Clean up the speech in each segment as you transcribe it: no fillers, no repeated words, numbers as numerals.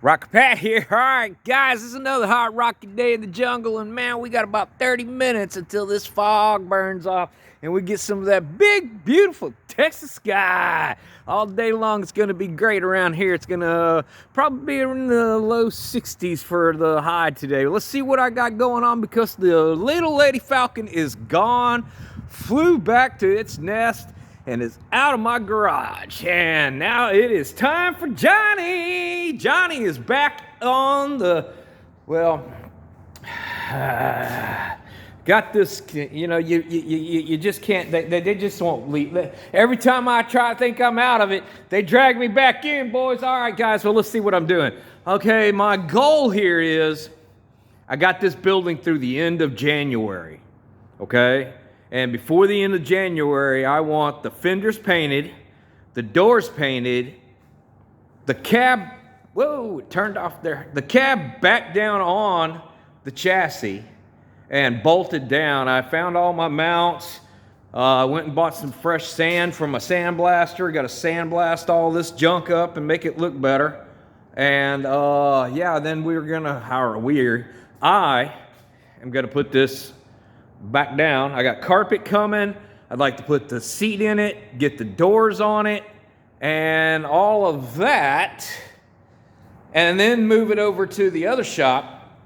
Rocket Pat here. All right, guys, this is another hot rocky day in the jungle, and man, we got about 30 minutes until this fog burns off and we get some of that big, beautiful Texas sky. All day long, it's going to be great around here. It's going to probably be in the low 60s for the high today. Let's see what I got going on because the little lady falcon is gone, flew back to its nest, and is out of my garage. And now it is time for Johnny. Johnny is back on the, well, got this, you know, you just can't, they just won't leave. Every time I try to think I'm out of it, they drag me back in, boys. All right, guys, well, let's see what I'm doing. Okay, my goal here is I got this building through the end of January, okay? And before the end of January, I want the fenders painted, the doors painted, the cab, whoa, it turned off there. The cab back down on the chassis and bolted down. I found all my mounts. I went and bought some fresh sand from a sandblaster. Got to sandblast all this junk up and make it look better. And yeah, then I am going to put this back down. I got carpet coming. I'd like to put the seat in it, get the doors on it, and all of that, and then move it over to the other shop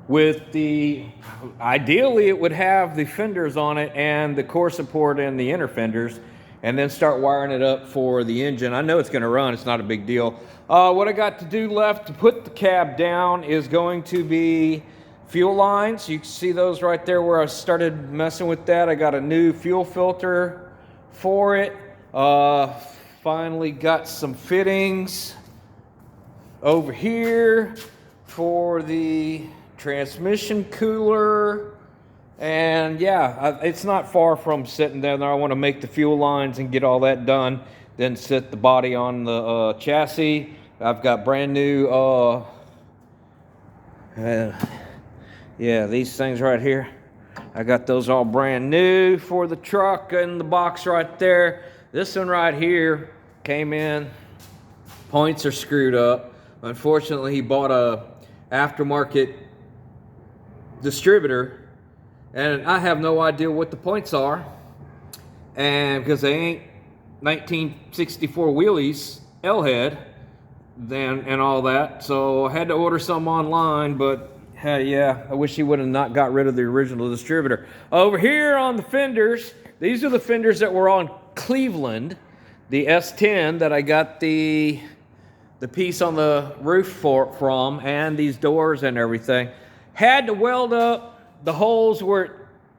with the, ideally it would have the fenders on it and the core support and the inner fenders, and then start wiring it up for the engine. I know it's going to run. It's not a big deal. What I got to do left to put the cab down is going to be fuel lines. You can see those right there where I started messing with that. I got a new fuel filter for it. Finally got some fittings over here for the transmission cooler. And yeah, it's not far from sitting there. I want to make the fuel lines and get all that done. Then set the body on the chassis. I've got brand new yeah, these things right here, I got those all brand new for the truck and the box right there. This one right here came in, points are screwed up. Unfortunately, he bought a aftermarket distributor, and I have no idea what the points are, and because they ain't 1964 wheelies, L-head, and all that, so I had to order some online, but yeah, I wish he would have not got rid of the original distributor. Over here on the fenders, these are the fenders that were on Cleveland, the S10 that I got the piece on the roof from, and these doors and everything. Had to weld up the holes where it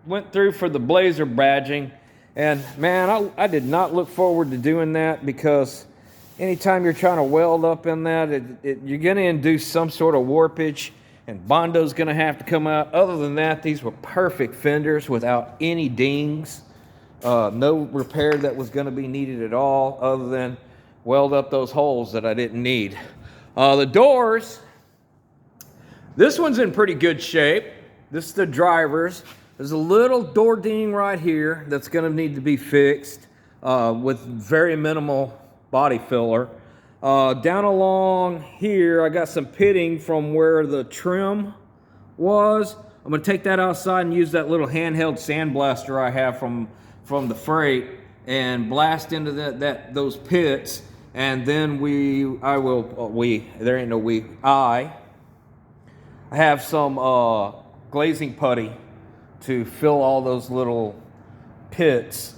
went through for the blazer badging. And man, I did not look forward to doing that, because anytime you're trying to weld up in that, you're going to induce some sort of warpage, and Bondo's going to have to come out. Other than that, these were perfect fenders without any dings. No repair that was going to be needed at all, other than weld up those holes that I didn't need. The doors, this one's in pretty good shape. This is the driver's. There's a little door ding right here that's going to need to be fixed with very minimal body filler. Down along here, I got some pitting from where the trim was. I'm going to take that outside and use that little handheld sandblaster I have from the freight and blast into those pits. And then I have some glazing putty to fill all those little pits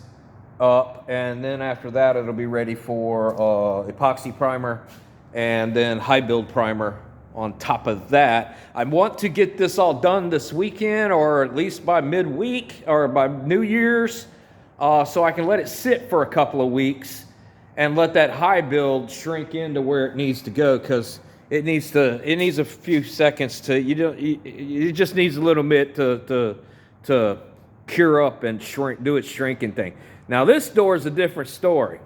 up, and then after that it'll be ready for epoxy primer and then high build primer on top of that. I want to get this all done this weekend, or at least by midweek or by New Year's, so I can let it sit for a couple of weeks and let that high build shrink into where it needs to go, because it needs a few seconds to, it just needs a little bit to cure up and shrink, do its shrinking thing. Now this door is a different story.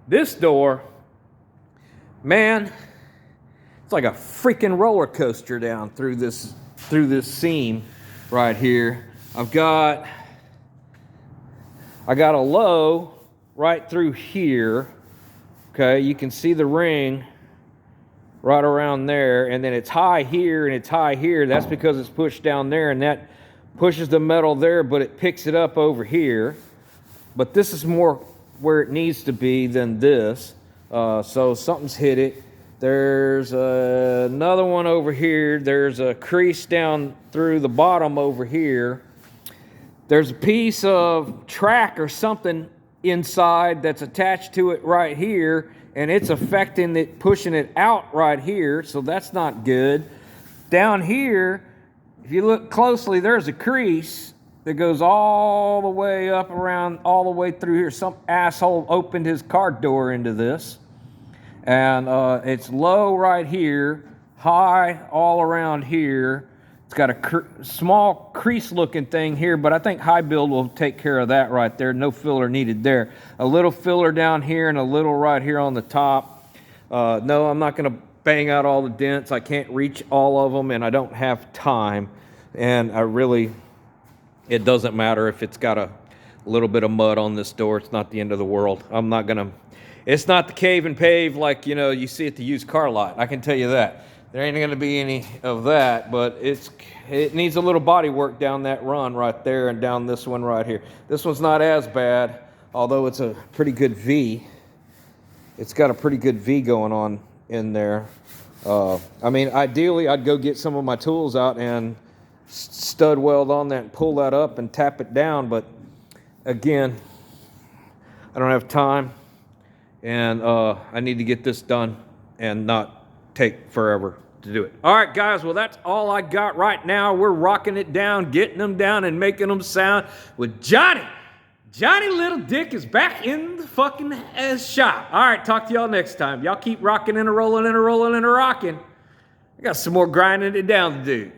This door, man, it's like a freaking roller coaster down through this seam right here. I got a low right through here. Okay, you can see the ring right around there, and then it's high here and it's high here. That's because it's pushed down there, and that pushes the metal there, but it picks it up over here. But this is more where it needs to be than this. So something's hit it. There's another one over here. There's a crease down through the bottom over here. There's a piece of track or something inside that's attached to it right here, and it's affecting it, pushing it out right here, so that's not good. Down here, if you look closely, there's a crease that goes all the way up around, all the way through here. Some asshole opened his car door into this. And it's low right here, high all around here. It's got a small crease-looking thing here, but I think high build will take care of that right there. No filler needed there. A little filler down here and a little right here on the top. No, I'm not going to bang out all the dents. I can't reach all of them, and I don't have time. And it doesn't matter if it's got a little bit of mud on this door. It's not the end of the world. I'm not going to... It's not the cave and pave like, you see at the used car lot. I can tell you that. There ain't going to be any of that, but it needs a little body work down that run right there and down this one right here. This one's not as bad, although it's a pretty good V. It's got a pretty good V going on in there. I mean, ideally, I'd go get some of my tools out and stud weld on that and pull that up and tap it down, but again, I don't have time, and I need to get this done and not take forever to do it. All right, guys, well, that's all I got right now. We're rocking it down, getting them down, and making them sound with Johnny. Johnny Little Dick is back in the fucking shop. All right, talk to y'all next time. Y'all keep rocking and a rolling and a rolling and a rocking. I got some more grinding it down to do.